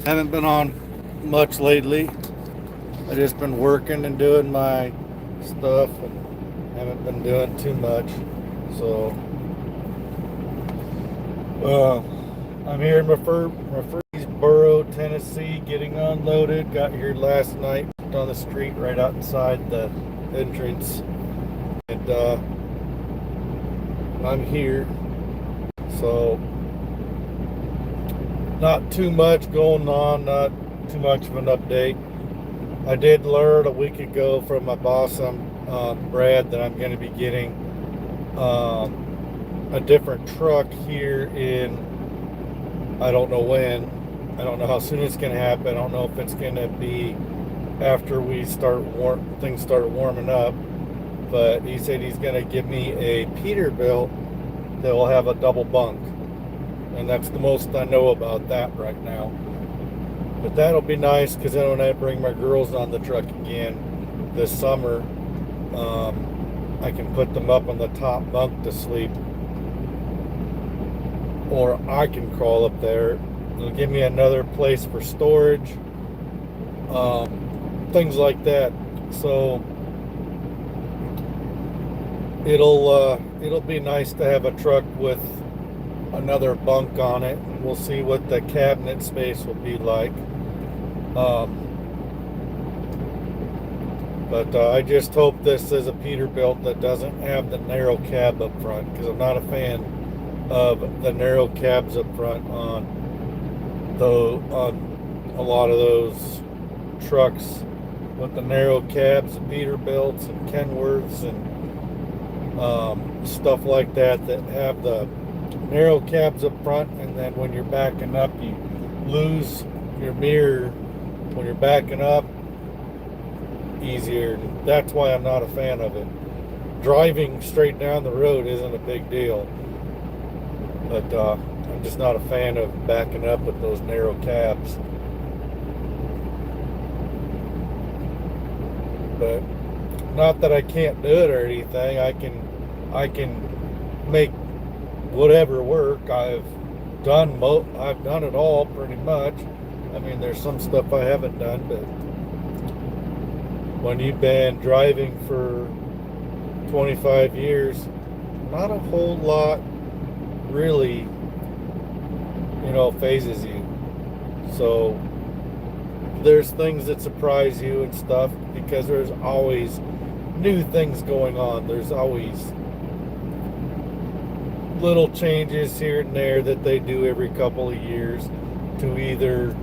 Haven't been on much lately. I just been working and doing my stuff and haven't been doing too much. So, uh, I'm here in Murfreesboro, Tennessee, getting unloaded. Got here last night on the street right outside the entrance, and I'm here. So, not too much going on. Not too much of an update. I did learn a week ago from my boss, Brad, that I'm going to be getting a different truck here in, I don't know when. I don't know how soon it's going to happen. I don't know if it's going to be after things start warming up. But he said he's going to give me a Peterbilt that will have a double bunk. And that's the most I know about that right now. But that'll be nice because then when I bring my girls on the truck again this summer, I can put them up on the top bunk to sleep. Or I can crawl up there. It'll give me another place for storage. Things like that. So it'll be nice to have a truck with another bunk on it. We'll see what the cabinet space will be like. But I just hope this is a Peterbilt that doesn't have the narrow cab up front, because I'm not a fan of the narrow cabs up front on a lot of those trucks with the narrow cabs, the Peterbilts and Kenworths and stuff like that have the narrow cabs up front, and then when you're backing up you lose your mirror when you're backing up easier. That's why I'm not a fan of it. Driving straight down the road isn't a big deal, but I'm just not a fan of backing up with those narrow cabs. But not that I can't do it or anything. I can make whatever work. I've done it all pretty much. I mean, there's some stuff I haven't done, but when you've been driving for 25 years, not a whole lot really, phases you. So there's things that surprise you and stuff, because there's always new things going on. There's always little changes here and there that they do every couple of years to either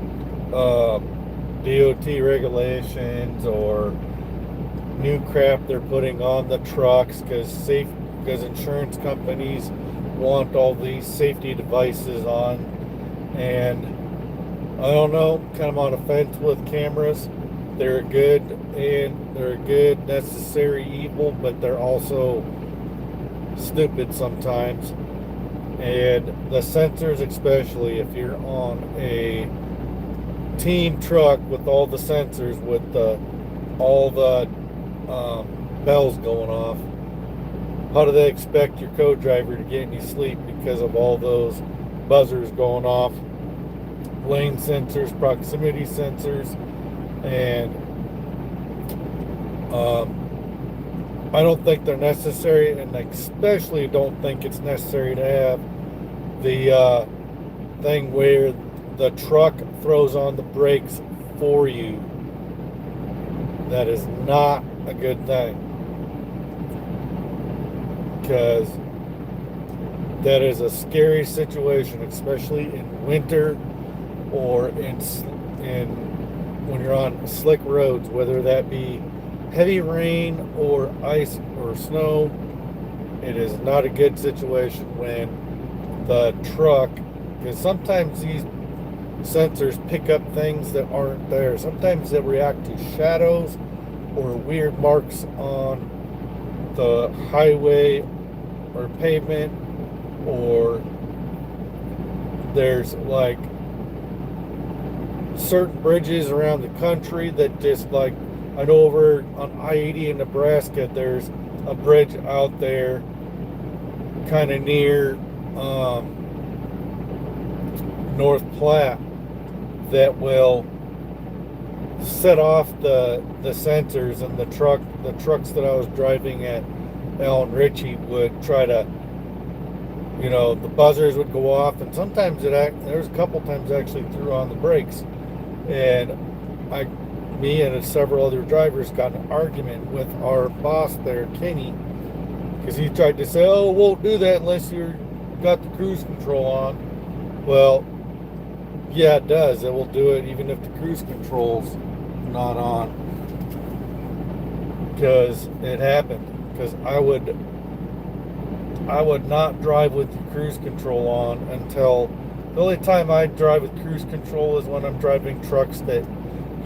DOT regulations or new crap they're putting on the trucks because insurance companies want all these safety devices on. And I don't know, kind of on a fence with cameras. They're a good necessary evil, but they're also stupid sometimes. And the sensors, especially if you're on a team truck with all the sensors, with all the bells going off, how do they expect your co-driver to get any sleep because of all those buzzers going off? Lane sensors, proximity sensors, and I don't think they're necessary, and I especially don't think it's necessary to have the thing where the truck throws on the brakes for you. That is not a good thing, because that is a scary situation, especially in winter or in when you're on slick roads, whether that be heavy rain or ice or snow. It is not a good situation when the truck, because sometimes these sensors pick up things that aren't there. Sometimes they react to shadows or weird marks on the highway or pavement, or there's like certain bridges around the country that just, like, I know over on I-80 in Nebraska, there's a bridge out there kind of near North Platte that will set off the sensors, and the trucks that I was driving at Alan Ritchie would try to, the buzzers would go off, and sometimes there's a couple times I actually threw on the brakes, and me and several other drivers got in an argument with our boss there, Kenny, because he tried to say, "Oh, it won't do that unless you've got the cruise control on." Well, yeah, it does. It will do it even if the cruise control's not on, because it happened. Because I would not drive with the cruise control on until the only time I drive with cruise control is when I'm driving trucks that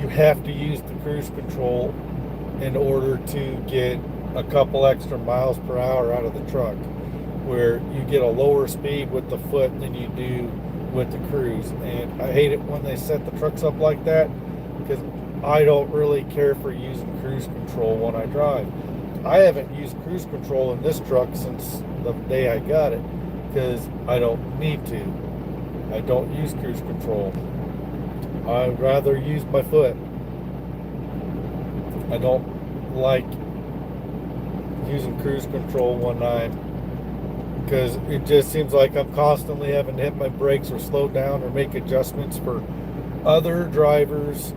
you have to use the cruise control in order to get a couple extra miles per hour out of the truck, where you get a lower speed with the foot than you do with the cruise. And I hate it when they set the trucks up like that, because I don't really care for using cruise control when I drive. I haven't used cruise control in this truck since the day I got it, because I don't need to. I don't use cruise control. I'd rather use my foot. I don't like using cruise control when because it just seems like I'm constantly having to hit my brakes or slow down or make adjustments for other drivers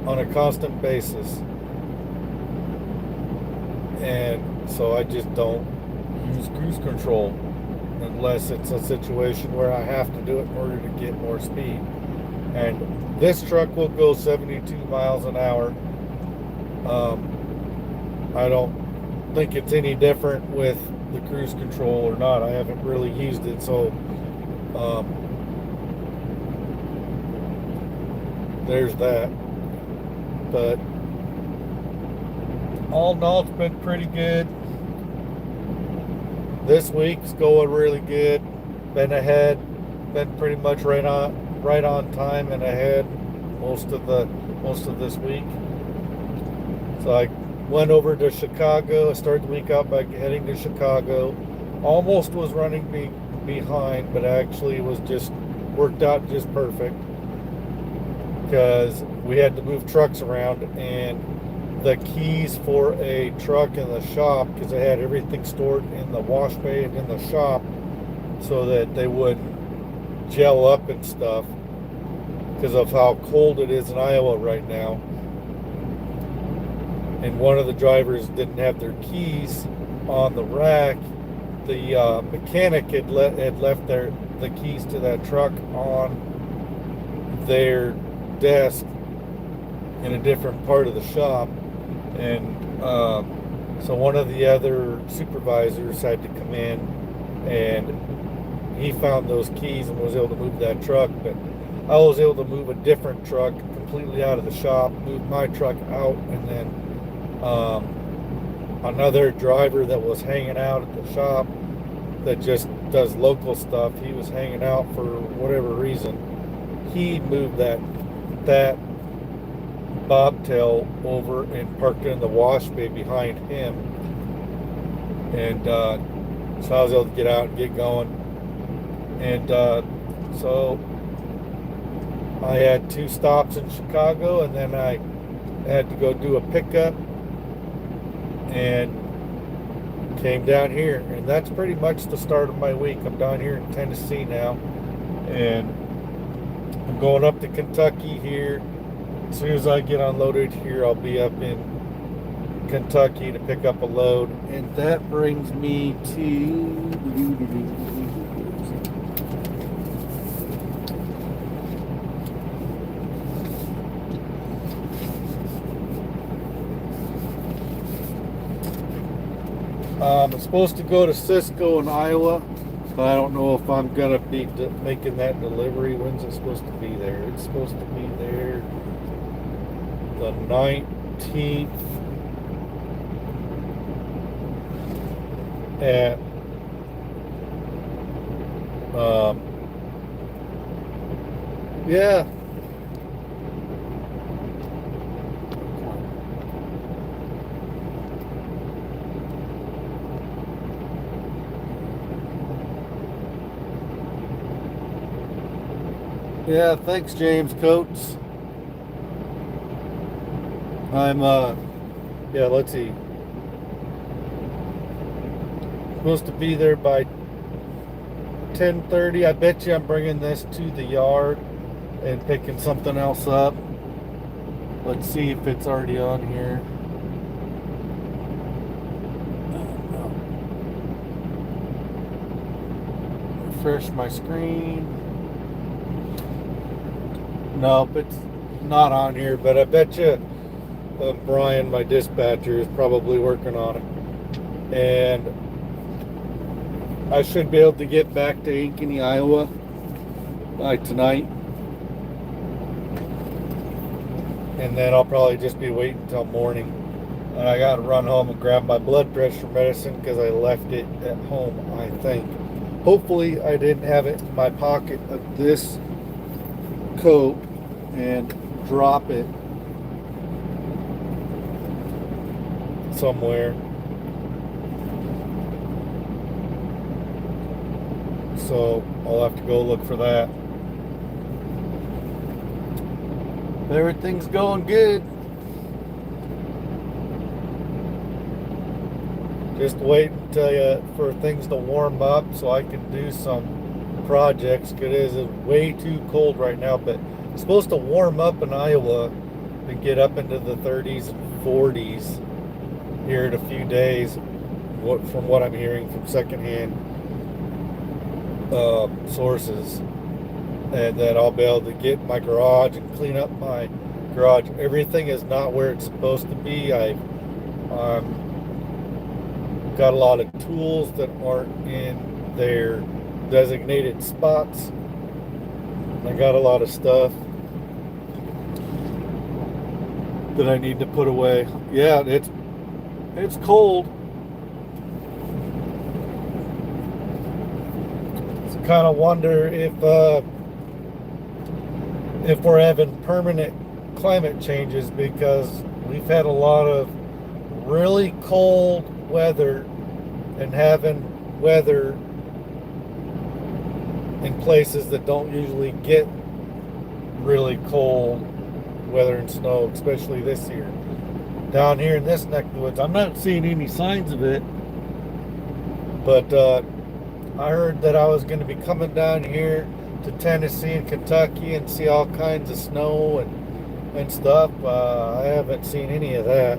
on a constant basis. And so I just don't use cruise control unless it's a situation where I have to do it in order to get more speed. And this truck will go 72 miles an hour. I don't think it's any different with the cruise control or not. I haven't really used it, so there's that. But all in all, it's been pretty good. This week's going really good. Been ahead. Been pretty much right on time and ahead most of this week. So I went over to Chicago. I started the week out by heading to Chicago. Almost was running behind, but actually was just worked out just perfect, because we had to move trucks around, and the keys for a truck in the shop, because I had everything stored in the wash bay and in the shop so that they wouldn't gel up and stuff, because of how cold it is in Iowa right now. And one of the drivers didn't have their keys on the rack. The mechanic had left the keys to that truck on their desk in a different part of the shop, and so one of the other supervisors had to come in, and he found those keys and was able to move that truck. But I was able to move a different truck completely out of the shop, move my truck out, and then another driver that was hanging out at the shop that just does local stuff, he was hanging out for whatever reason. He moved that bobtail over and parked it in the wash bay behind him, and so I was able to get out and get going. And so I had 2 stops in Chicago, and then I had to go do a pickup and came down here, and that's pretty much the start of my week. I'm down here in Tennessee now, and I'm going up to Kentucky here. As soon as I get unloaded here, I'll be up in Kentucky to pick up a load, and that brings me to I'm supposed to go to Cisco in Iowa, but I don't know if I'm going to be making that delivery. When's it supposed to be there? It's supposed to be there the 19th at yeah. Yeah, thanks, James Coates. I'm yeah, let's see. Supposed to be there by 10:30. I bet you I'm bringing this to the yard and picking something else up. Let's see if it's already on here. Refresh my screen. Nope, it's not on here, but I bet you Brian, my dispatcher, is probably working on it. And I should be able to get back to Ankeny, Iowa by tonight. And then I'll probably just be waiting until morning. And I got to run home and grab my blood pressure medicine because I left it at home, I think. Hopefully I didn't have it in my pocket of this coat and drop it somewhere. So I'll have to go look for that. Everything's going good. Just wait until for things to warm up so I can do some projects. It is way too cold right now, but it's supposed to warm up in Iowa and get up into the 30s and 40s here in a few days, from what I'm hearing from secondhand sources. And then I'll be able to get in my garage and clean up my garage. Everything is not where it's supposed to be. I've got a lot of tools that aren't in their designated spots. I got a lot of stuff that I need to put away. Yeah, it's cold. So kind of wonder if we're having permanent climate changes, because we've had a lot of really cold weather and having weather in places that don't usually get really cold weather and snow, especially this year. Down here in this neck of the woods, I'm not seeing any signs of it, but I heard that I was going to be coming down here to Tennessee and Kentucky and see all kinds of snow and stuff. I haven't seen any of that.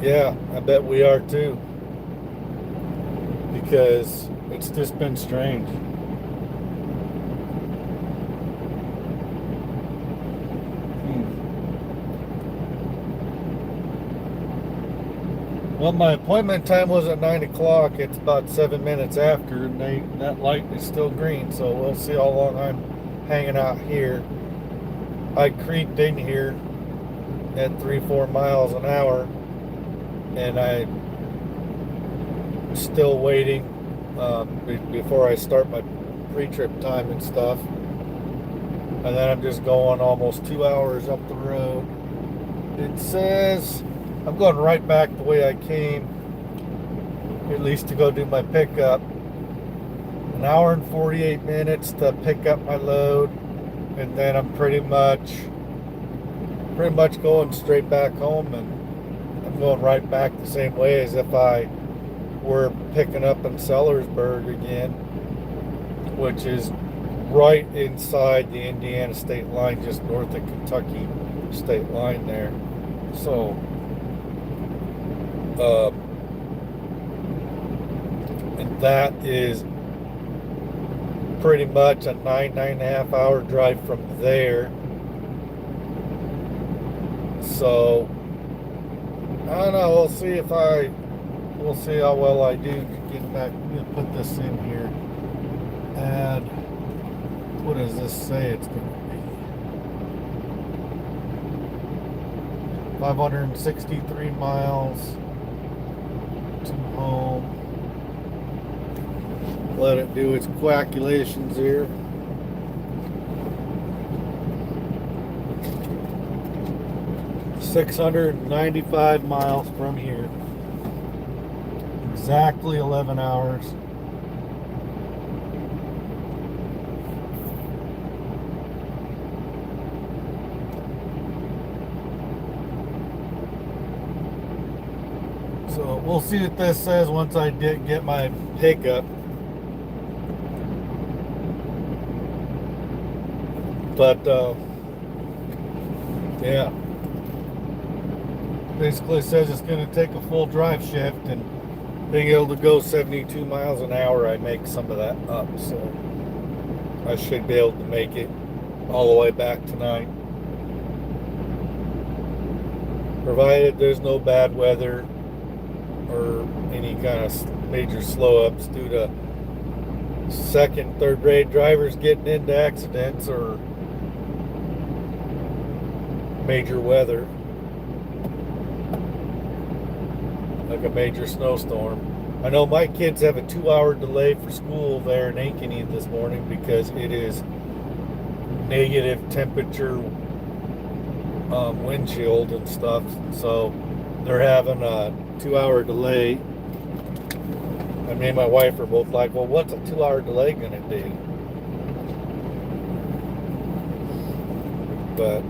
Yeah, I bet we are too, because it's just been strange. Well, my appointment time was at 9 o'clock. It's about 7 minutes after, and that light is still green, so we'll see how long I'm hanging out here. I creeped in here at 3-4 miles an hour, and I'm still waiting before I start my pre-trip time and stuff. And then I'm just going almost 2 hours up the road. It says I'm going right back the way I came, at least to go do my pickup. 1 hour and 48 minutes to pick up my load, and then I'm pretty much going straight back home, and I'm going right back the same way as if I were picking up in Sellersburg again, which is right inside the Indiana state line, just north of Kentucky state line there. So and that is pretty much a 9.5 hour drive from there. So I don't know, we'll see how well I do get back. Put this in here. And what does this say it's going to be? 563 miles to home. Let it do its calculations here. $695 miles from here. Exactly 11 hours. we'll see what this says once I get my pickup. But yeah, basically says it's going to take a full drive shift, and being able to go 72 miles an hour, I make some of that up. So I should be able to make it all the way back tonight, provided there's no bad weather or any kind of major slow ups due to second, third grade drivers getting into accidents or major weather, like a major snowstorm. I know my kids have a 2-hour delay for school there in Ankeny this morning because it is negative temperature, windshield and stuff. So they're having a 2-hour delay. And me and my wife are both like, well, what's a 2-hour delay going to do? But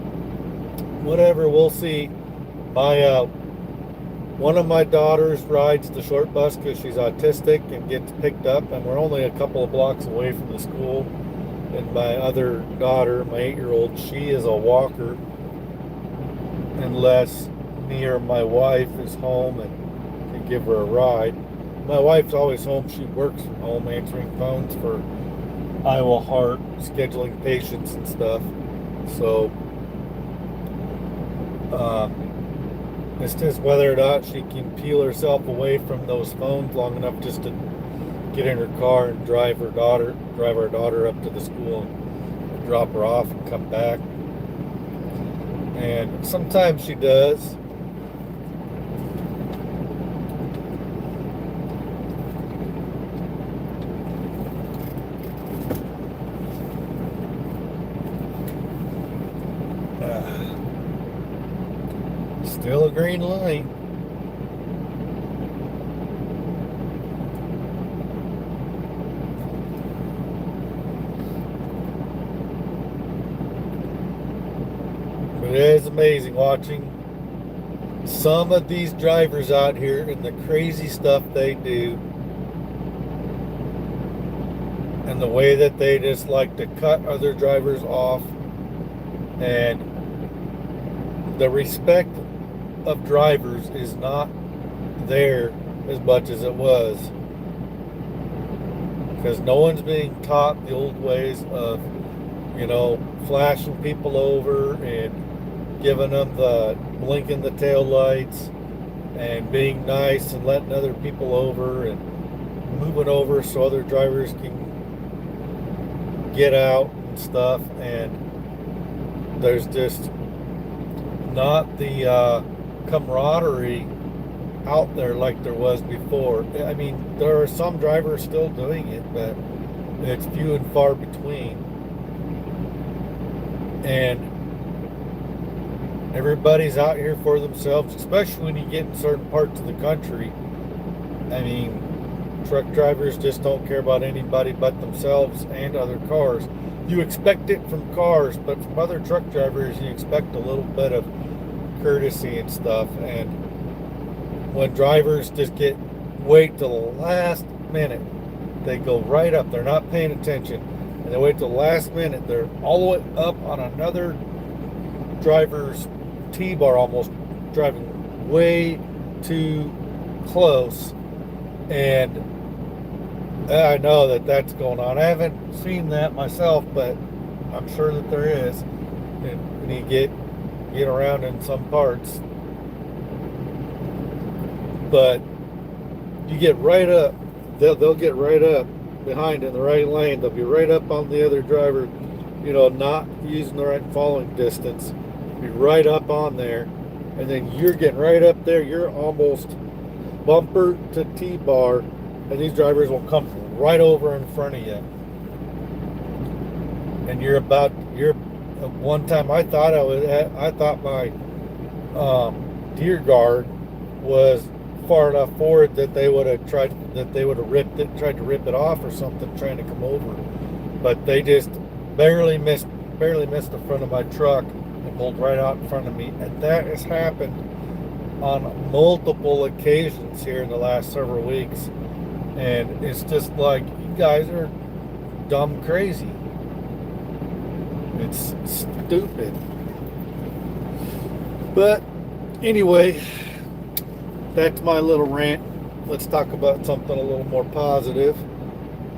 whatever, we'll see. My one of my daughters rides the short bus because she's autistic and gets picked up, and we're only a couple of blocks away from the school. And my other daughter, my 8-year-old, she is a walker unless me or my wife is home and can give her a ride. My wife's always home. She works from home answering phones for Iowa Heart, scheduling patients and stuff. So it's just whether or not she can peel herself away from those phones long enough just to get in her car and drive our daughter up to the school and drop her off and come back. And sometimes she does. Still a green light. But it is amazing watching some of these drivers out here and the crazy stuff they do, and the way that they just like to cut other drivers off, and the respect of drivers is not there as much as it was, because no one's being taught the old ways of, flashing people over and giving them the blinking the tail lights and being nice and letting other people over and moving over so other drivers can get out and stuff. And there's just not the camaraderie out there like there was before. I mean, there are some drivers still doing it, but it's few and far between. And everybody's out here for themselves, especially when you get in certain parts of the country. I mean, truck drivers just don't care about anybody but themselves and other cars. You expect it from cars, but from other truck drivers, you expect a little bit of courtesy and stuff. And when drivers just wait till the last minute, they go right up, they're not paying attention, and they wait till the last minute, they're all the way up on another driver's T-bar, almost driving way too close. And I know that that's going on. I haven't seen that myself, but I'm sure that there is. And when you get around in some parts, but you get right up, they'll get right up behind in the right lane. They'll be right up on the other driver, not using the right following distance. Be right up on there, and then you're getting right up there. You're almost bumper to T-bar, and these drivers will come right over in front of you. And one time I thought my deer guard was far enough forward that they would have tried to rip it off or something, trying to come over, but they just barely missed the front of my truck and pulled right out in front of me. And that has happened on multiple occasions here in the last several weeks. And it's just like, you guys are dumb crazy. It's stupid. But anyway, that's my little rant. Let's talk about something a little more positive.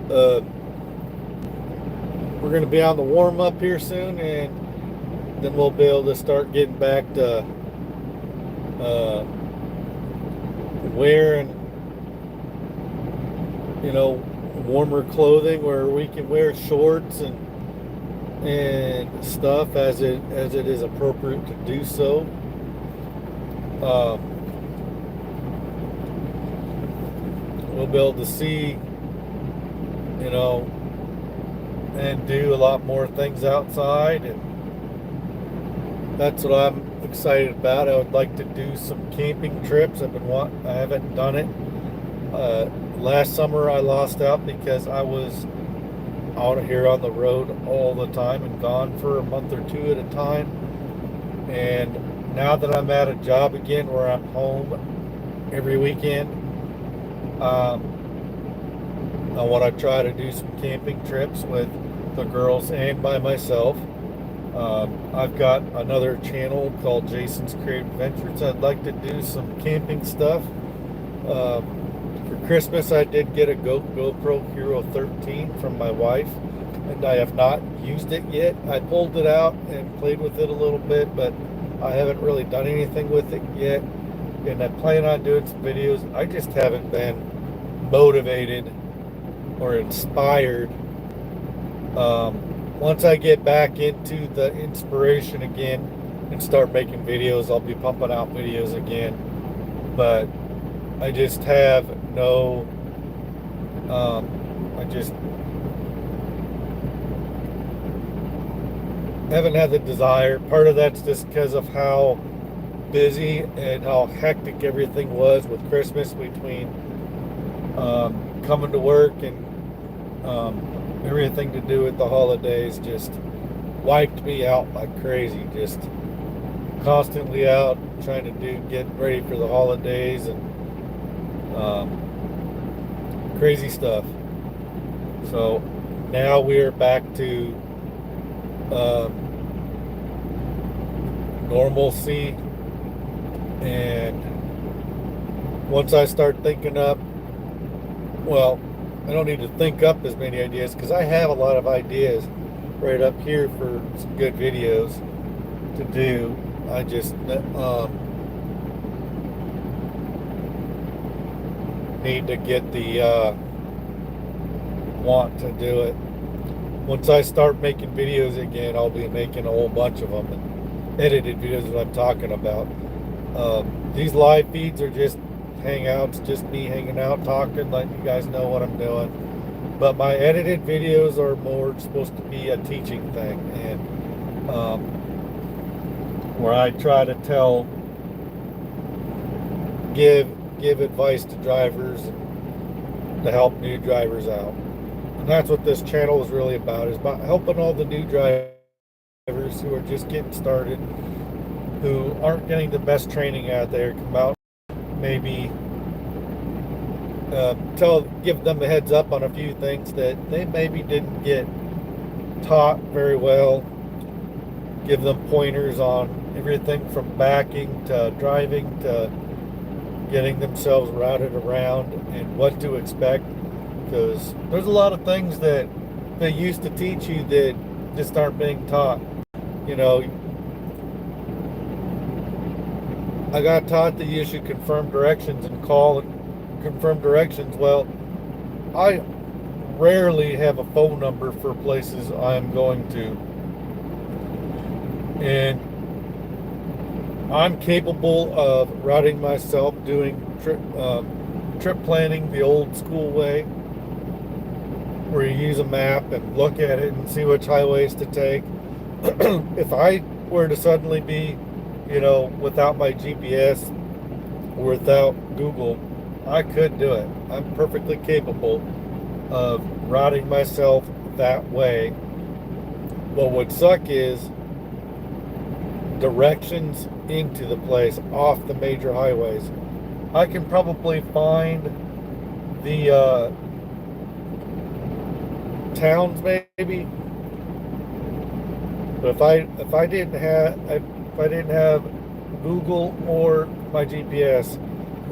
We're going to be on the warm up here soon, and then we'll be able to start getting back to wearing, warmer clothing where we can wear shorts and stuff as it is appropriate to do so. We'll be able to see, and do a lot more things outside, and that's what I'm excited about. I would like to do some camping trips. I haven't done it. Last summer I lost out because I was out here on the road all the time and gone for a month or two at a time. And now that I'm at a job again where I'm home every weekend, I want to try to do some camping trips with the girls and by myself. I've got another channel called Jason's Creative Adventures. I'd like to do some camping stuff. For Christmas, I did get a GoPro Hero 13 from my wife, and I have not used it yet. I pulled it out and played with it a little bit, but I haven't really done anything with it yet. And I plan on doing some videos. I just haven't been motivated or inspired. Once I get back into the inspiration again and start making videos, I'll be pumping out videos again. But I just have no, I just haven't had the desire. Part of that's just because of how busy and how hectic everything was with Christmas, between coming to work and everything to do with the holidays. Just wiped me out like crazy. Just constantly out trying to get ready for the holidays and crazy stuff. So now we're back to normalcy, and once I start thinking up, well, I don't need to think up as many ideas because I have a lot of ideas right up here for some good videos to do. I just need to get the want to do it. Once I start making videos again, I'll be making a whole bunch of them, and edited videos that I'm talking about. These live feeds are just hangouts, just me hanging out, talking, letting you guys know what I'm doing. But my edited videos are more supposed to be a teaching thing, and where I try to give advice to drivers to help new drivers out. And that's what this channel is really about, is about helping all the new drivers who are just getting started, who aren't getting the best training out there, come out, maybe give them a heads up on a few things that they maybe didn't get taught very well, give them pointers on everything from backing to driving to getting themselves routed around and what to expect, because there's a lot of things that they used to teach you that just aren't being taught. I got taught that you should confirm directions and call and confirm directions. Well, I rarely have a phone number for places I'm going to, and I'm capable of routing myself, doing trip planning the old school way, where you use a map and look at it and see which highways to take. If I were to suddenly be, without my GPS or without Google, I could do it. I'm perfectly capable of routing myself that way. What would suck is directions into the place off the major highways. I can probably find the towns maybe, but if I didn't have Google or my GPS,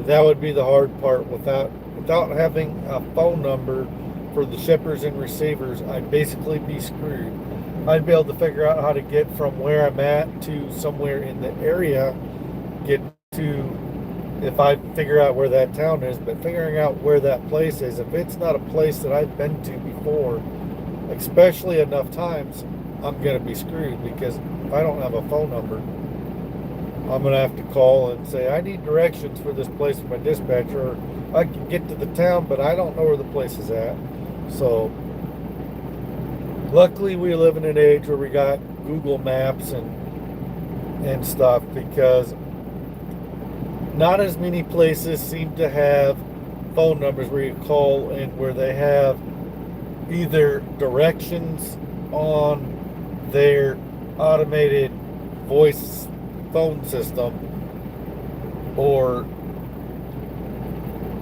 that would be the hard part. Without having a phone number for the shippers and receivers, I'd basically be screwed. I'd be able to figure out how to get from where I'm at to somewhere in the area, get to if I figure out where that town is, but figuring out where that place is, if it's not a place that I've been to before, especially enough times, I'm going to be screwed because if I don't have a phone number, I'm going to have to call and say, I need directions for this place from my dispatcher. Or I can get to the town, but I don't know where the place is at. So, luckily, we live in an age where we got Google Maps and stuff because not as many places seem to have phone numbers where you call and where they have either directions on their automated voice phone system or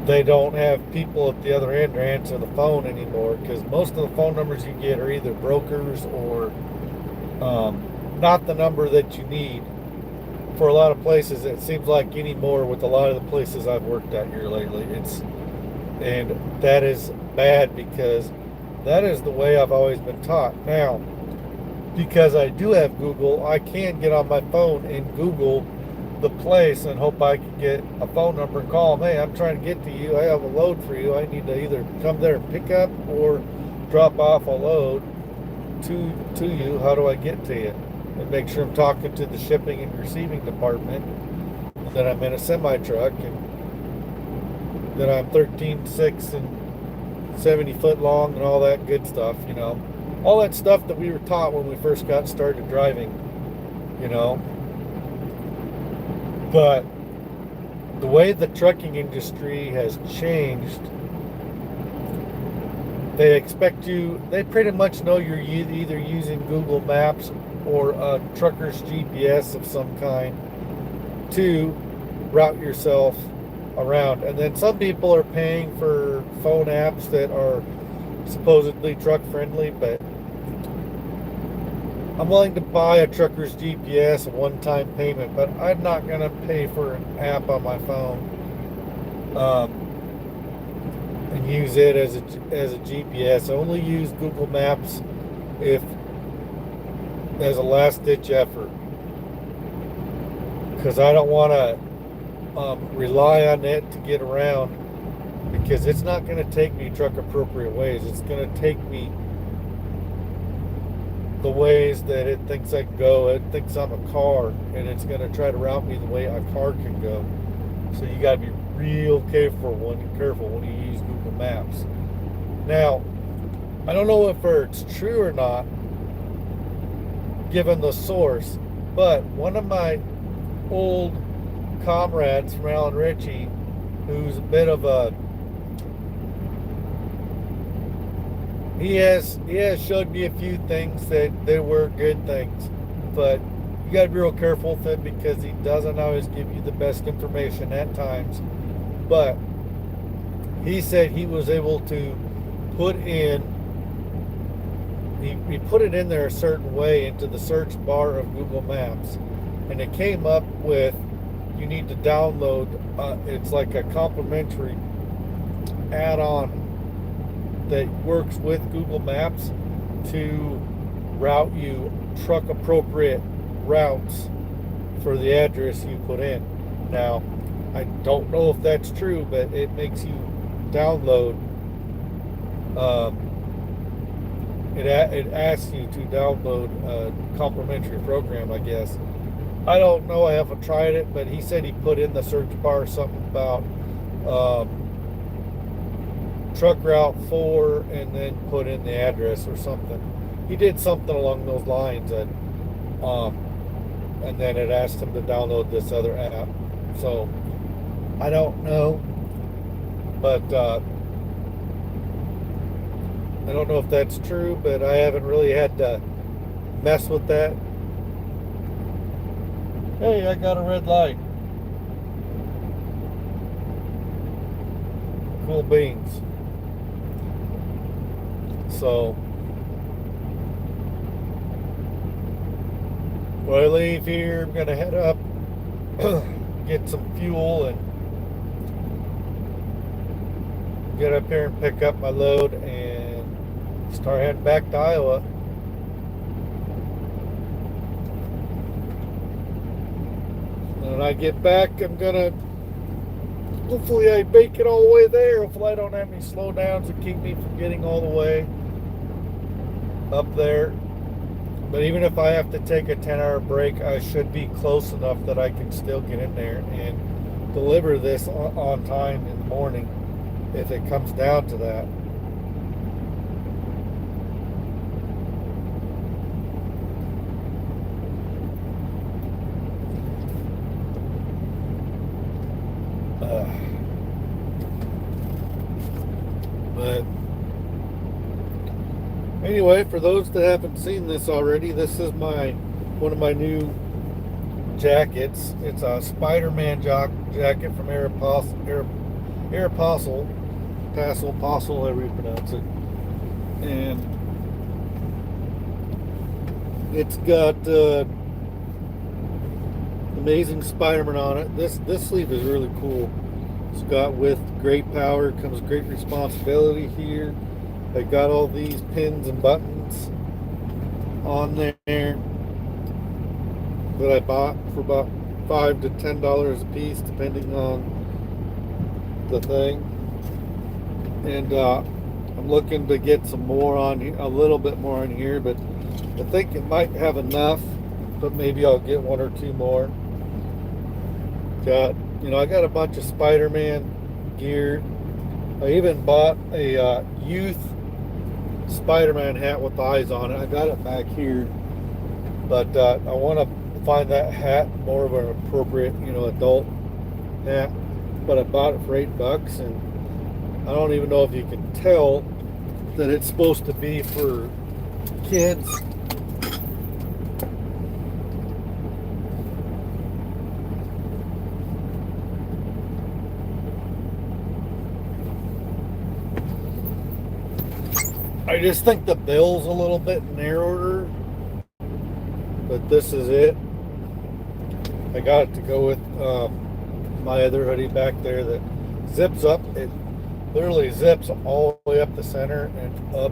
they don't have people at the other end to answer the phone anymore because most of the phone numbers you get are either brokers or not the number that you need for a lot of places. It seems like anymore with a lot of the places I've worked at here lately, and that is bad because that is the way I've always been taught. Now, because I do have Google, I can get on my phone and Google the place and hope I can get a phone number and call them. Hey, I'm trying to get to you. I have a load for you. I need to either come there and pick up or drop off a load to you. How do I get to you? And make sure I'm talking to the shipping and receiving department, that I'm in a semi truck, and that I'm 13.6 and 70 foot long and all that good stuff, all that stuff that we were taught when we first got started driving, but the way the trucking industry has changed, they pretty much know you're either using Google Maps or a trucker's GPS of some kind to route yourself around. And then some people are paying for phone apps that are supposedly truck friendly, but I'm willing to buy a trucker's GPS, a one-time payment, but I'm not going to pay for an app on my phone and use it as a GPS. I only use Google Maps if as a last-ditch effort because I don't want to rely on it to get around because it's not going to take me truck appropriate ways. It's going to take me the ways that it thinks I can go. It thinks I'm a car, and it's going to try to route me the way a car can go. So you got to be real careful when you use Google Maps. Now, I don't know if it's true or not, given the source, but one of my old comrades from Alan Ritchie, who's a bit of a he has showed me a few things that they were good things, but you got to be real careful with it because he doesn't always give you the best information at times. But he said he was able to put in he put it in there a certain way into the search bar of Google Maps, and it came up with you need to download it's like a complimentary add-on that works with Google Maps to route you truck appropriate routes for the address you put in. Now, I don't know if that's true, but it makes you download it asks you to download a complimentary program, I guess. I don't know, I haven't tried it, but he said he put in the search bar something about truck route 4 and then put in the address or something. He did something along those lines, and then it asked him to download this other app. So I don't know, but I don't know if that's true, but I haven't really had to mess with that. Hey, I got a red light. Cool beans. So when I leave here, I'm gonna head up, get some fuel, and get up here and pick up my load and start heading back to Iowa. When I get back, I'm gonna hopefully I make it all the way there. Hopefully I don't have any slowdowns that keep me from getting all the way up there. But even if I have to take a 10-hour break, I should be close enough that I can still get in there and deliver this on time in the morning if it comes down to that. Uh, but anyway, for those that haven't seen this already, this is one of my new jackets. It's a Spider-Man jacket from Aeropostale, however you pronounce it, and it's got amazing Spider-Man on it. This sleeve is really cool. It's got with great power comes great responsibility here. I got all these pins and buttons on there that I bought for about $5 to $10 a piece, depending on the thing. And I'm looking to get some more on here, a little bit more on here, but I think it might have enough. But maybe I'll get one or two more. I got a bunch of Spider-Man gear. I even bought a youth Spider-Man hat with eyes on it. I got it back here, but I want to find that hat more of an appropriate, adult hat. But I bought it for $8, and I don't even know if you can tell that it's supposed to be for kids. I just think the bill's a little bit narrower, but this is it. I got it to go with my other hoodie back there that zips up. It literally zips all the way up the center and up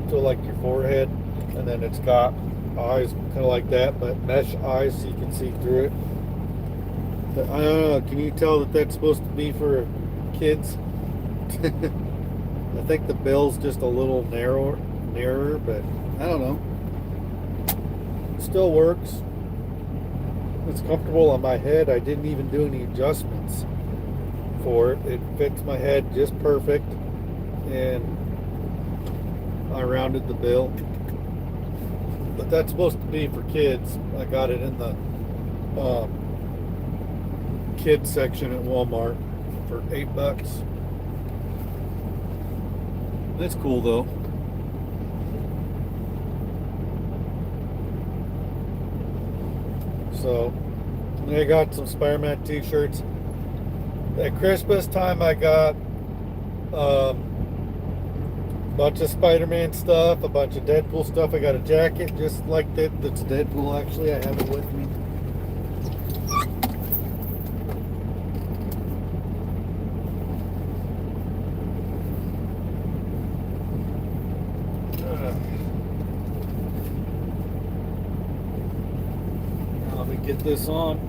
to like your forehead, and then it's got eyes kind of like that, but mesh eyes so you can see through it. But I don't know, can you tell that that's supposed to be for kids? I think the bill's just a little narrower, but I don't know. It still works. It's comfortable on my head. I didn't even do any adjustments for it. It fits my head just perfect, and I rounded the bill. But that's supposed to be for kids. I got it in the kids section at Walmart for $8. That's cool though. So I got some Spider-Man t-shirts. At Christmas time I got a bunch of Spider-Man stuff, a bunch of Deadpool stuff. I got a jacket just like that that's Deadpool actually. I have it with me. Let me get this on.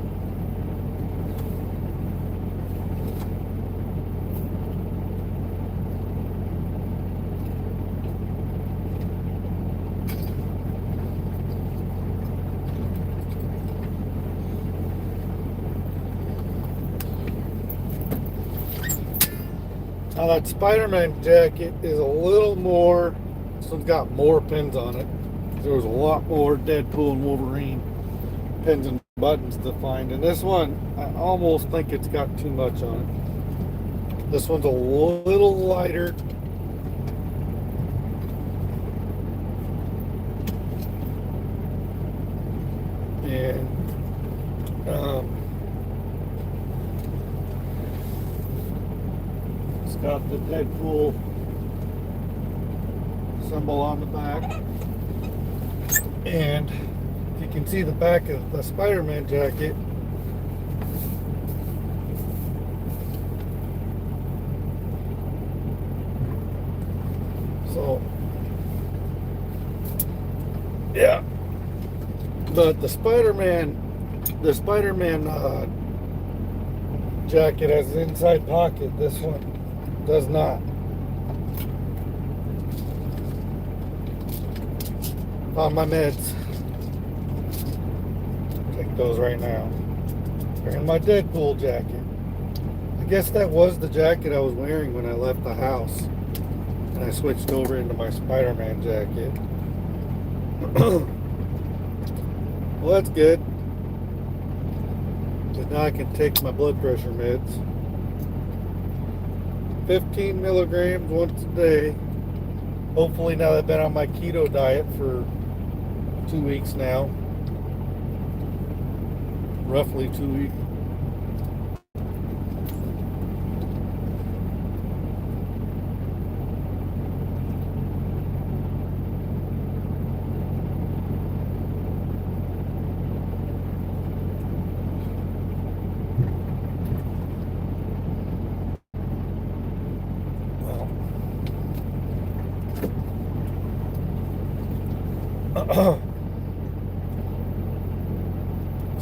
Now that Spider-Man jacket is a little more, this one's got more pins on it. There was a lot more Deadpool and Wolverine pins and buttons to find. And this one, I almost think it's got too much on it. This one's a little lighter. And Got the Deadpool symbol on the back. And if you can see the back of the Spider-Man jacket, so yeah, but the Spider-Man jacket has an inside pocket. This one does not. On my meds. Take those right now. Wearing my Deadpool jacket. I guess that was the jacket I was wearing when I left the house. And I switched over into my Spider-Man jacket. Well, that's good. So now I can take my blood pressure meds. 15 milligrams once a day. Hopefully now that I've been on my keto diet for 2 weeks now. Roughly 2 weeks.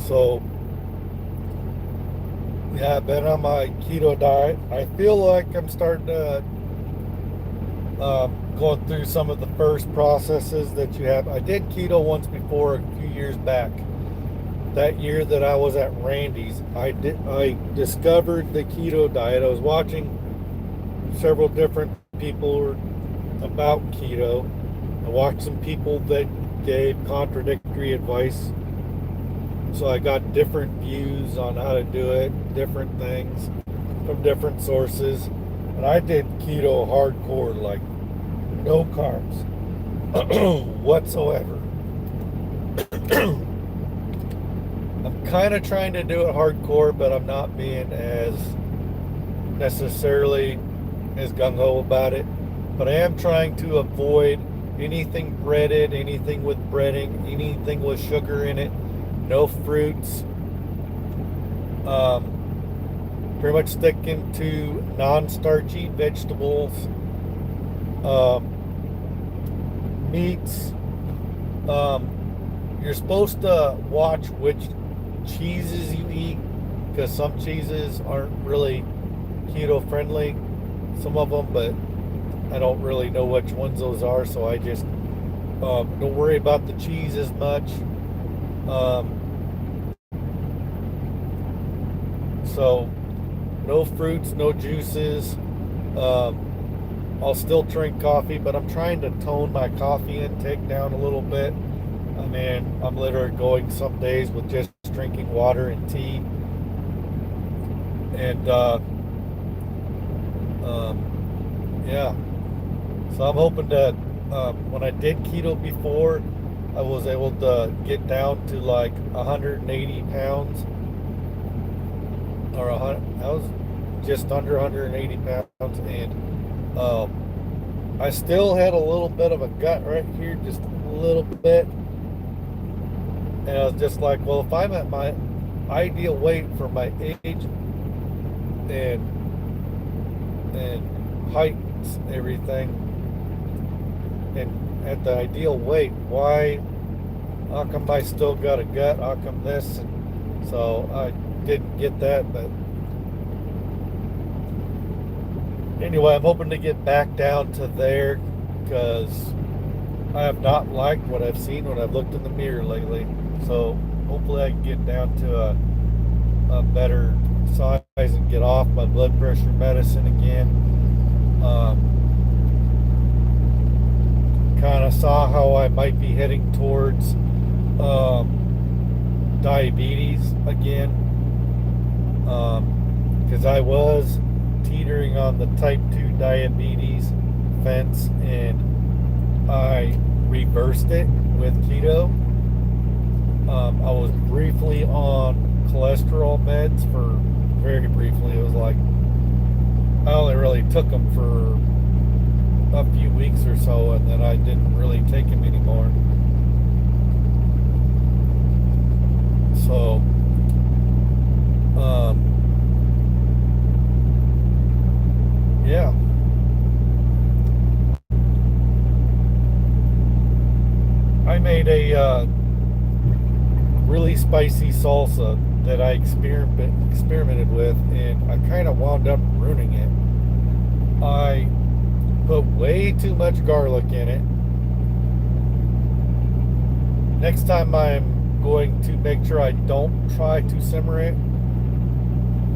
So, yeah, I've been on my keto diet. I feel like I'm starting to going through some of the first processes that you have. I did keto once before a few years back. That year that I was at Randy's, I discovered the keto diet. I was watching several different people about keto. I watched some people that gave contradictory advice. So I got different views on how to do it, different things from different sources. And I did keto hardcore, like no carbs whatsoever. I'm kind of trying to do it hardcore, but I'm not being as necessarily as gung-ho about it. But I am trying to avoid anything breaded, anything with breading, anything with sugar in it. No fruits. Pretty much sticking to non-starchy vegetables, meats. You're supposed to watch which cheeses you eat, because some cheeses aren't really keto friendly, some of them, but I don't really know which ones those are, so I just don't worry about the cheese as much. So no fruits, no juices. I'll still drink coffee, but I'm trying to tone my coffee intake down a little bit. I mean, I'm literally going some days with just drinking water and tea. And yeah, so I'm hoping that when I did keto before, I was able to get down to like 180 pounds, or 100, I was just under 180 pounds, and I still had a little bit of a gut right here, just a little bit, and I was just like, well, if I'm at my ideal weight for my age and height, everything, and at the ideal weight, how come I still got a gut? How come this? And so I didn't get that, but anyway, I'm hoping to get back down to there, because I have not liked what I've seen when I've looked in the mirror lately. So hopefully I can get down to a better size and get off my blood pressure medicine again. Kind of saw how I might be heading towards diabetes again, because I was teetering on the type 2 diabetes fence, and I reversed it with keto. I was briefly on cholesterol meds, for very briefly. It was like I only really took them for a few weeks or so, and then I didn't really take them anymore. So, yeah, I made a really spicy salsa that I experimented with, and I kind of wound up ruining it. I put way too much garlic in it. Next time I'm going to make sure I don't try to simmer it,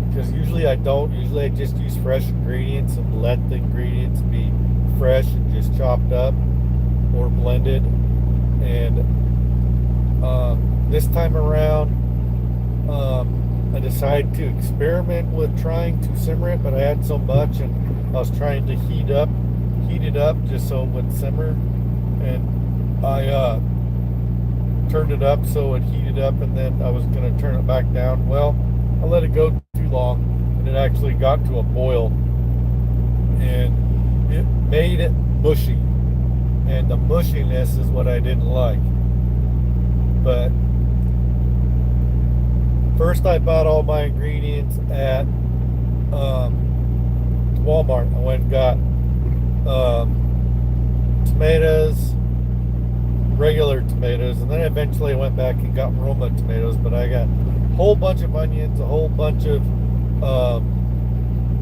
because usually I don't. Usually I just use fresh ingredients and let the ingredients be fresh and just chopped up or blended. And this time around, I decided to experiment with trying to simmer it, but I had so much, and I was trying to heat it up just so it would simmer. And I turned it up so it heated up, and then I was going to turn it back down. Well, I let it go too long, and it actually got to a boil, and it made it mushy. And the mushiness is what I didn't like. But first, I bought all my ingredients at Walmart. I went and got tomatoes, regular tomatoes, and then eventually I went back and got Roma tomatoes. But I got a whole bunch of onions, a whole bunch of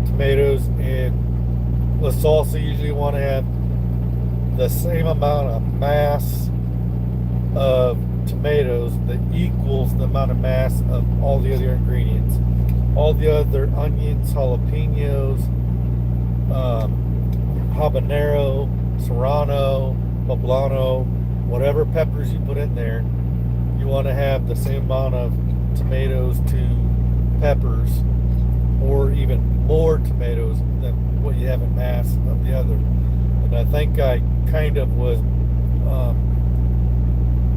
tomatoes, and the salsa usually want to have the same amount of mass of tomatoes that equals the amount of mass of all the other ingredients. All the other onions, jalapenos, habanero, serrano, poblano, whatever peppers you put in there, you want to have the same amount of tomatoes to peppers, or even more tomatoes than what you have in mass of the other. And I think I kind of was,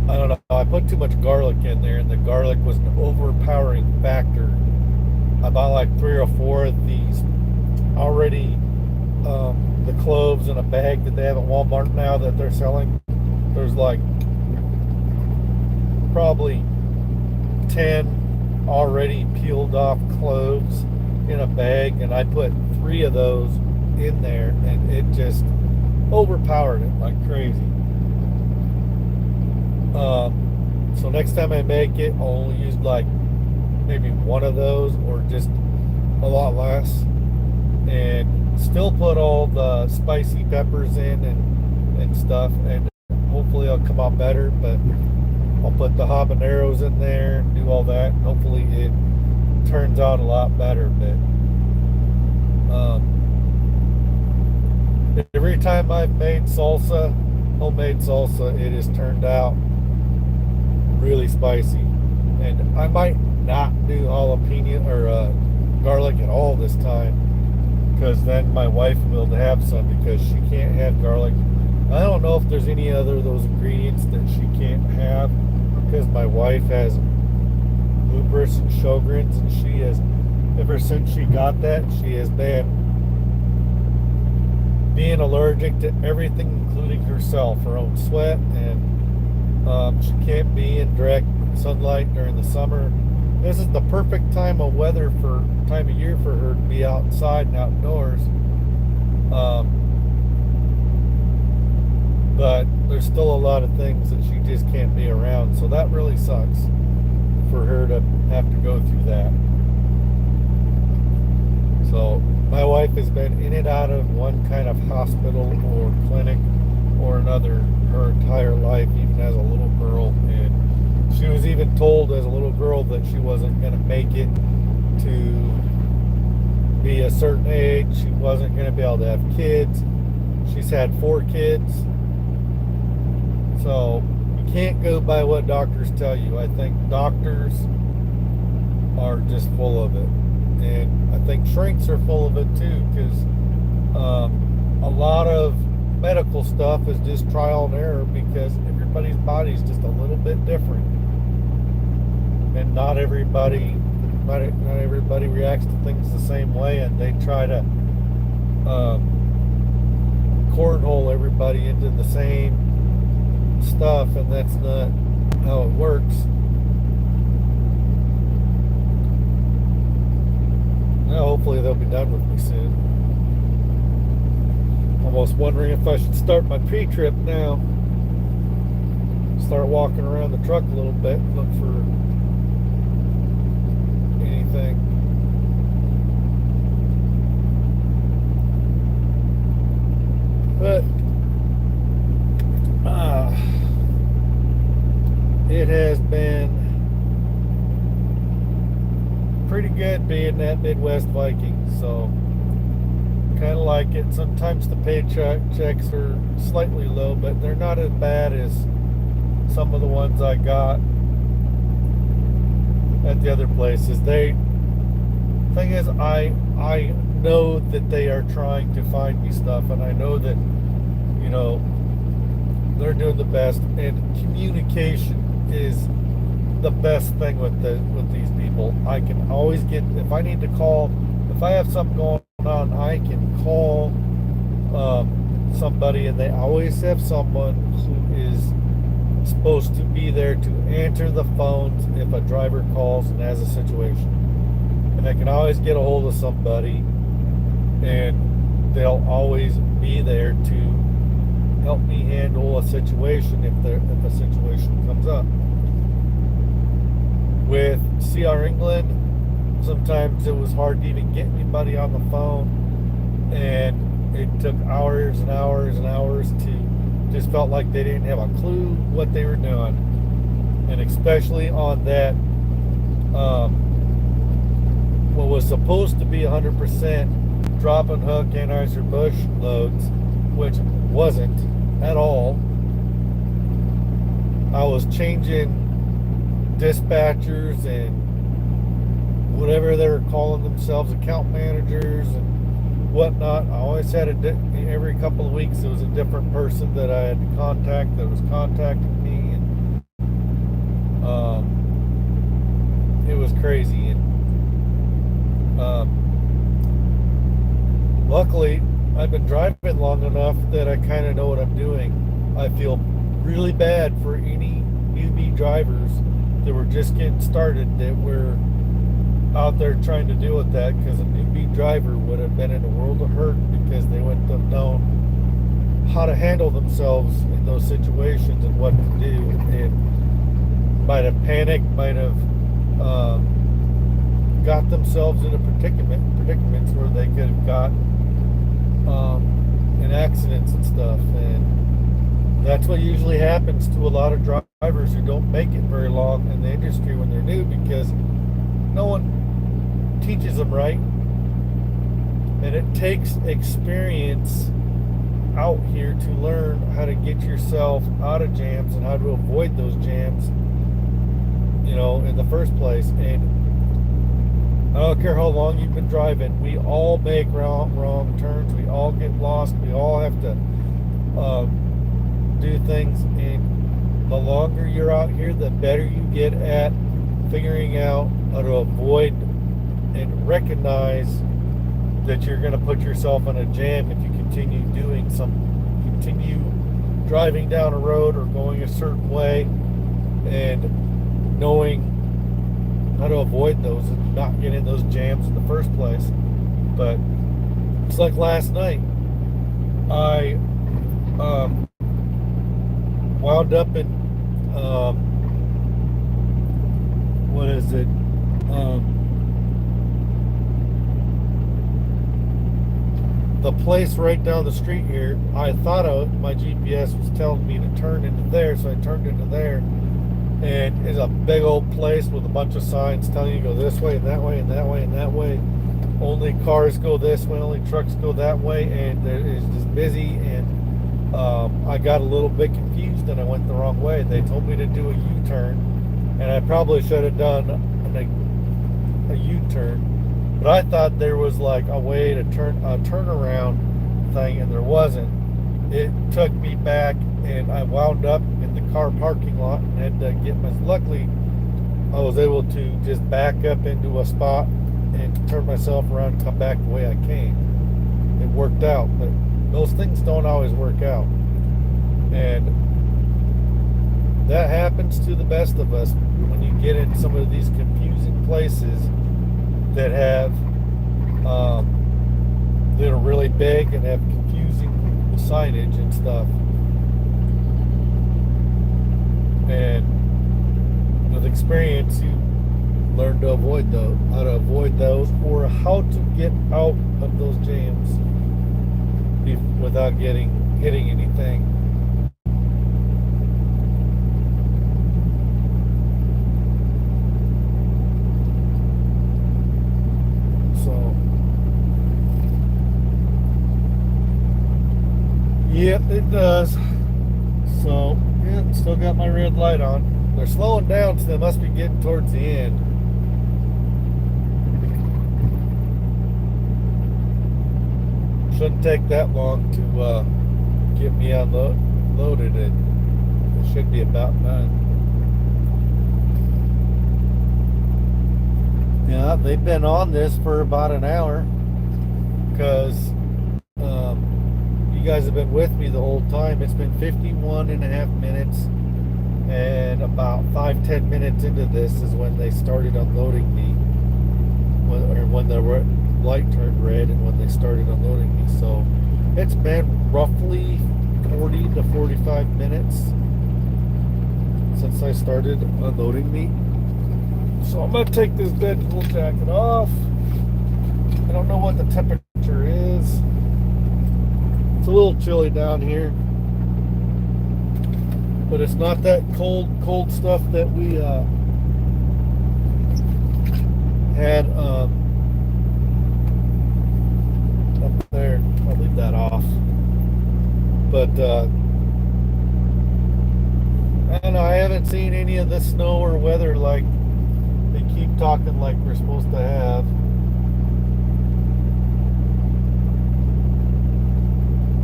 I don't know, I put too much garlic in there, and the garlic was an overpowering factor. I bought like 3 or 4 of these already, the cloves in a bag that they have at Walmart now that they're selling. There's like probably 10 already peeled off cloves in a bag, and I put 3 of those in there, and it just overpowered it like crazy. So next time I make it, I'll only use like maybe 1 of those, or just a lot less, and still put all the spicy peppers in and stuff, and hopefully it'll come out better. But I'll put the habaneros in there, do all that, and hopefully it turns out a lot better. But every time I've made salsa, homemade salsa, it has turned out really spicy. And I might not do jalapeno or garlic at all this time, because then my wife will have some, because she can't have garlic. I don't know if there's any other of those ingredients that she can't have, because my wife has lupus and Sjogren's, and she has, ever since she got that, she has been being allergic to everything, including herself, her own sweat, and she can't be in direct sunlight during the summer. This is the perfect time of year for her to be outside and outdoors. But there's still a lot of things that she just can't be around, so that really sucks for her to have to go through that. So my wife has been in and out of one kind of hospital or clinic or another her entire life, even as a little girl. And she was even told as a little girl that she wasn't going to make it to be a certain age. She wasn't going to be able to have kids. She's had 4 kids. So you can't go by what doctors tell you. I think doctors are just full of it. And I think shrinks are full of it too, because a lot of medical stuff is just trial and error, because everybody's body is just a little bit different, and not everybody reacts to things the same way, and they try to cornhole everybody into the same stuff, and that's not how it works. Now, hopefully, they'll be done with me soon. Almost wondering if I should start my pre-trip now. Start walking around the truck a little bit, look for anything. But it has been pretty good being that Midwest Viking, so kind of like it. Sometimes the paychecks are slightly low, but they're not as bad as some of the ones I got at the other places. Thing is, I know that they are trying to find me stuff, and I know that, you know, they're doing the best, and communication is the best thing with these people. I can always get, if I need to call, if I have something going on, I can call somebody, and they always have someone who is supposed to be there to answer the phones if a driver calls and has a situation. And I can always get a hold of somebody, and they'll always be there to help me handle a situation if a situation comes up. With CR England, sometimes it was hard to even get anybody on the phone, and it took hours and hours and hours to, just felt like they didn't have a clue what they were doing. And especially on that what was supposed to be 100% drop and hook Anheuser-Busch loads, which wasn't at all. I was changing dispatchers and whatever they were calling themselves, account managers and whatnot. I always had every couple of weeks there was a different person that I had to contact that was contacting me, and it was crazy. And luckily, I've been driving long enough that I kind of know what I'm doing. I feel really bad for any newbie drivers that were just getting started that were out there trying to deal with that, because a newbie driver would have been in a world of hurt because they wouldn't have known how to handle themselves in those situations and what to do, and might have panicked, might have got themselves in a predicaments where they could have got in accidents and stuff. And that's what usually happens to a lot of drivers who don't make it very long in the industry when they're new, because no one teaches them right, and it takes experience out here to learn how to get yourself out of jams and how to avoid those jams, you know, in the first place. And I don't care how long you've been driving, we all make wrong turns, we all get lost, we all have to do things, and the longer you're out here, the better you get at figuring out how to avoid and recognize that you're going to put yourself in a jam if you continue driving down a road or going a certain way, and knowing how to avoid those and not get in those jams in the first place. But it's like last night, I wound up in what is it? The place right down the street here. I thought my GPS was telling me to turn into there, so I turned into there. And it's a big old place with a bunch of signs telling you to go this way and that way and that way and that way. Only cars go this way, only trucks go that way, and it's just busy. And I got a little bit confused and I went the wrong way. They told me to do a U-turn, and I probably should have done a U-turn, but I thought there was like a way to turn a turnaround thing, and there wasn't. It took me back, and I wound up in the car parking lot and had to get my. Luckily, I was able to just back up into a spot and turn myself around and come back the way I came. It worked out, but those things don't always work out. And that happens to the best of us when you get in some of these confusing places that have that are really big and have confusing signage and stuff. And with experience, you learn to avoid those, how to avoid those, or how to get out of those jams without hitting anything. So, yep, it does. So, yeah, still got my red light on. They're slowing down, so they must be getting towards the end. Shouldn't take that long to get me unloaded. It should be about done. Yeah, they've been on this for about an hour because you guys have been with me the whole time. It's been 51 and a half minutes, and about 5-10 minutes into this is when they started unloading me, when the light turned red and when they started unloading me. So it's been roughly 40 to 45 minutes since I started unloading me. So I'm going to take this Deadpool jacket off. I don't know what the temperature is. It's a little chilly down here, but it's not that cold stuff that we had up there. I'll leave that off. But I don't know, I haven't seen any of the snow or weather like they keep talking like we're supposed to have.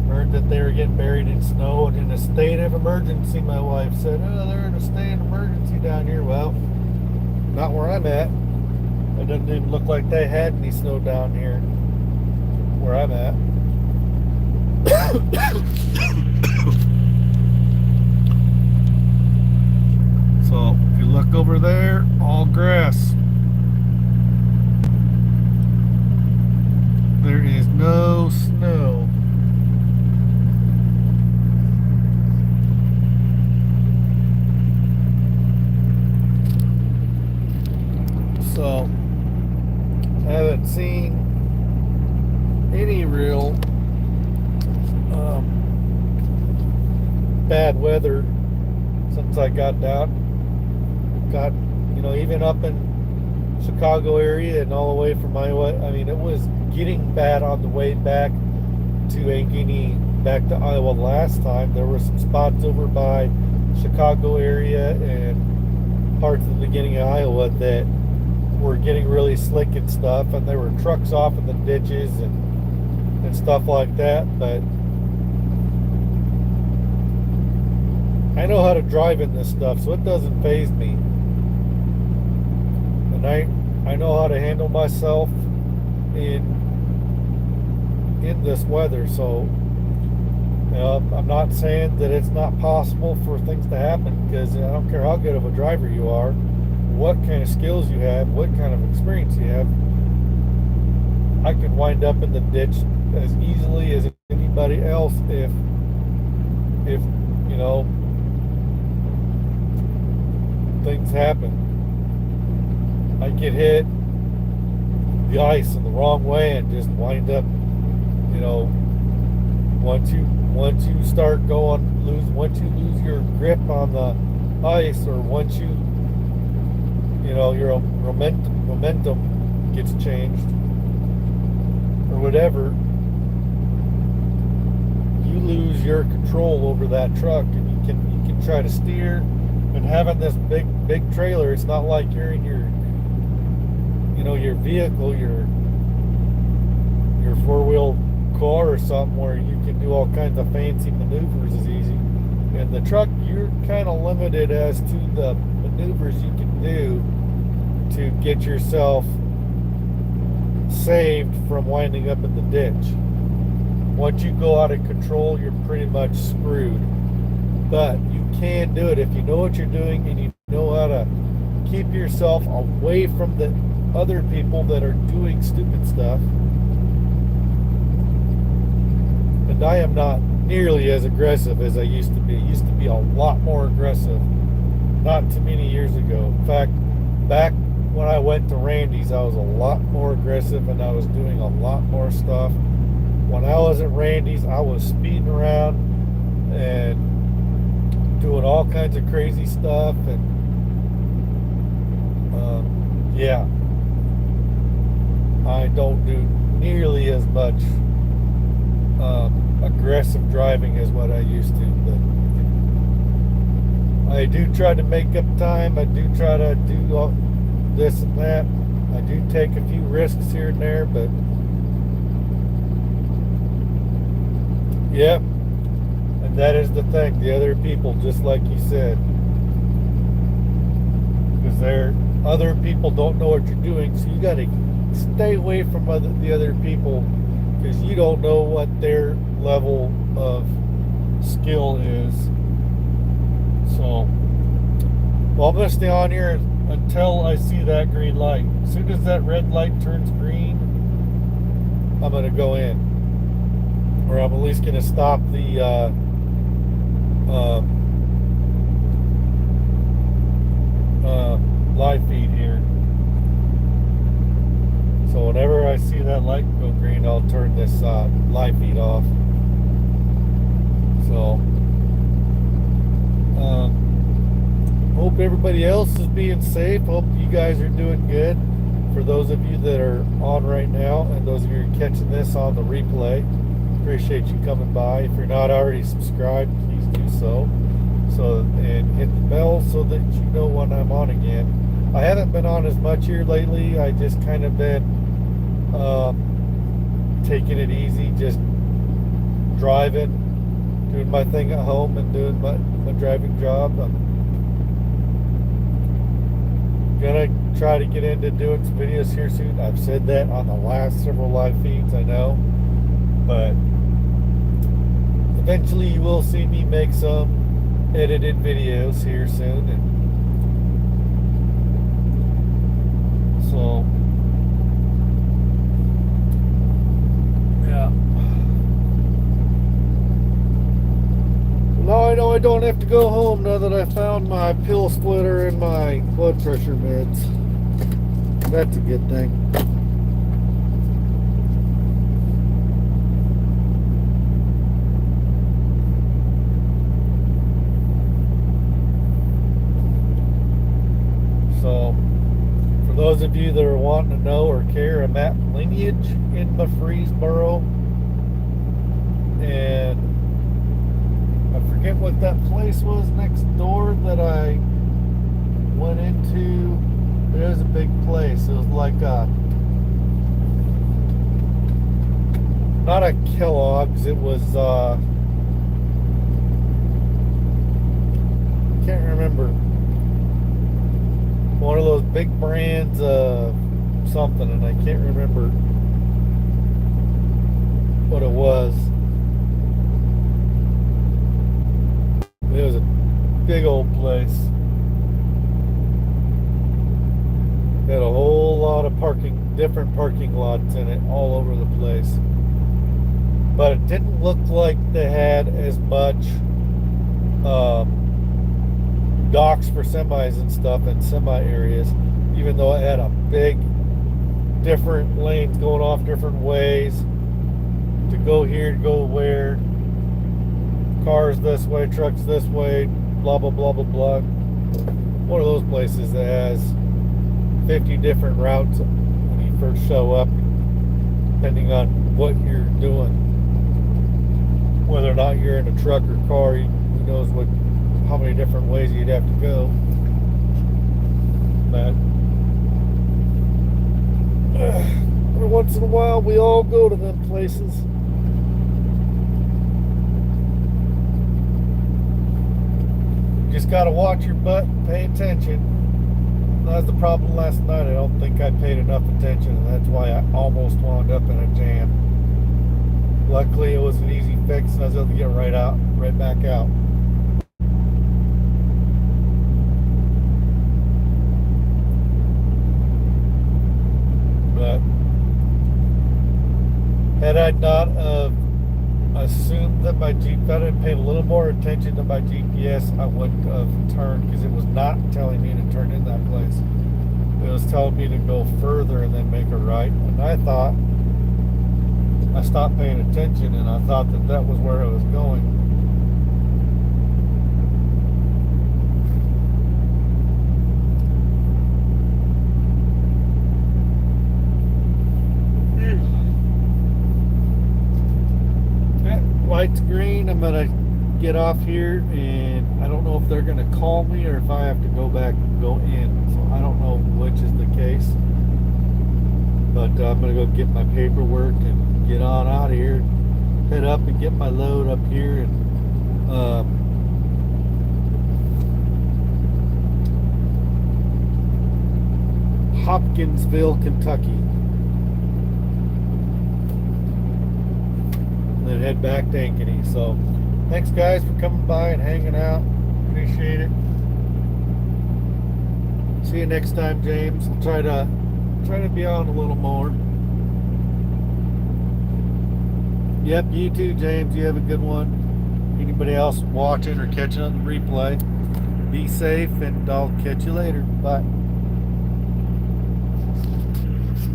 Heard that they were getting buried in snow and in a state of emergency. My wife said, oh, they're in a state of emergency down here. Well, not where I'm at. It doesn't even look like they had any snow down here where I'm at. So if you look over there, all grass. There is no snow. So I haven't seen any real bad weather since I got even up in Chicago area and all the way from Iowa. I mean, it was getting bad on the way back to Iowa last time. There were some spots over by Chicago area and parts of the beginning of Iowa that were getting really slick and stuff, and there were trucks off in the ditches and stuff like that. But I know how to drive in this stuff, so it doesn't faze me. And I know how to handle myself in this weather. So I'm not saying that it's not possible for things to happen, because I don't care how good of a driver you are, what kind of skills you have, what kind of experience you have. I could wind up in the ditch as easily as anybody else if things happen. I get hit the ice in the wrong way and just wind up, once you start once you lose your grip on the ice, or once your momentum gets changed or whatever, you lose your control over that truck, and you can try to steer. And having this big trailer, it's not like you're in your vehicle, your four-wheel car or something where you can do all kinds of fancy maneuvers as easy. In the truck, you're kind of limited as to the maneuvers you can do to get yourself saved from winding up in the ditch. Once you go out of control, you're pretty much screwed. But you can do it if you know what you're doing and you know how to keep yourself away from the other people that are doing stupid stuff. And I am not nearly as aggressive as I used to be. I used to be a lot more aggressive not too many years ago. In fact, back when I went to Randy's, I was a lot more aggressive and I was doing a lot more stuff. When I was at Randy's, I was speeding around and doing all kinds of crazy stuff. And yeah, I don't do nearly as much aggressive driving as what I used to. But I do try to make up time. I do try to do all this and that. I do take a few risks here and there, but yeah, and that is the thing. The other people, just like you said, because other people don't know what you're doing, so you got to stay away from the other people because you don't know what their level of skill is. So, well, I'm going to stay on here until I see that green light. As soon as that red light turns green, I'm going to go in. Or I'm at least going to stop the live feed here. So whenever I see that light go green, I'll turn this live feed off. So hope everybody else is being safe. Hope you guys are doing good. For those of you that are on right now and those of you who are catching this on the replay, appreciate you coming by. If you're not already subscribed, please do so. And hit the bell so that you know when I'm on again. I haven't been on as much here lately. I just kind of been taking it easy, just driving, doing my thing at home and doing my driving job. I'm gonna try to get into doing some videos here soon. I've said that on the last several live feeds, I know, but eventually you will see me make some edited videos here soon. And so yeah, now I know I don't have to go home now that I found my pill splitter and my blood pressure meds. That's a good thing. So, for those of you that are wanting to know or care, I'm at Lineage in Murfreesboro, and I forget what that place was next door that I went into. It was a big place. It was like not a Kellogg's. It was can't remember. One of those big brands of something, and I can't remember what it was. It was a big old place. Had a whole lot of different parking lots in it all over the place. But it didn't look like they had as much docks for semis and stuff in semi areas, even though it had a big different lanes going off different ways to go here, to go where, cars this way, trucks this way, blah blah blah blah blah. One of those places that has 50 different routes when you first show up, depending on what you're doing, whether or not you're in a truck or car. Who knows how many different ways you'd have to go. But every once in a while we all go to them places. You just gotta watch your butt and pay attention. That was the problem last night. I don't think I paid enough attention, and that's why I almost wound up in a jam. Luckily, it was an easy fix, and I was able to get right back out. But had I not assumed that my Jeep, if I had paid a little more attention to my GPS, I wouldn't have turned, because it was not telling me to turn in that place. It was telling me to go further and then make a right. And I stopped paying attention, and I thought that was where I was going. Light's green. I'm gonna get off here, and I don't know if they're gonna call me or if I have to go back and go in. So I don't know which is the case. But I'm gonna go get my paperwork and get on out of here. Head up and get my load up here, and Hopkinsville, Kentucky. And then head back to Ankeny. So thanks guys for coming by and hanging out. Appreciate it. See you next time, James. I'll try to be on a little more. Yep, you too, James. You have a good one. Anybody else watching or catching on the replay, be safe, and I'll catch you later. Bye.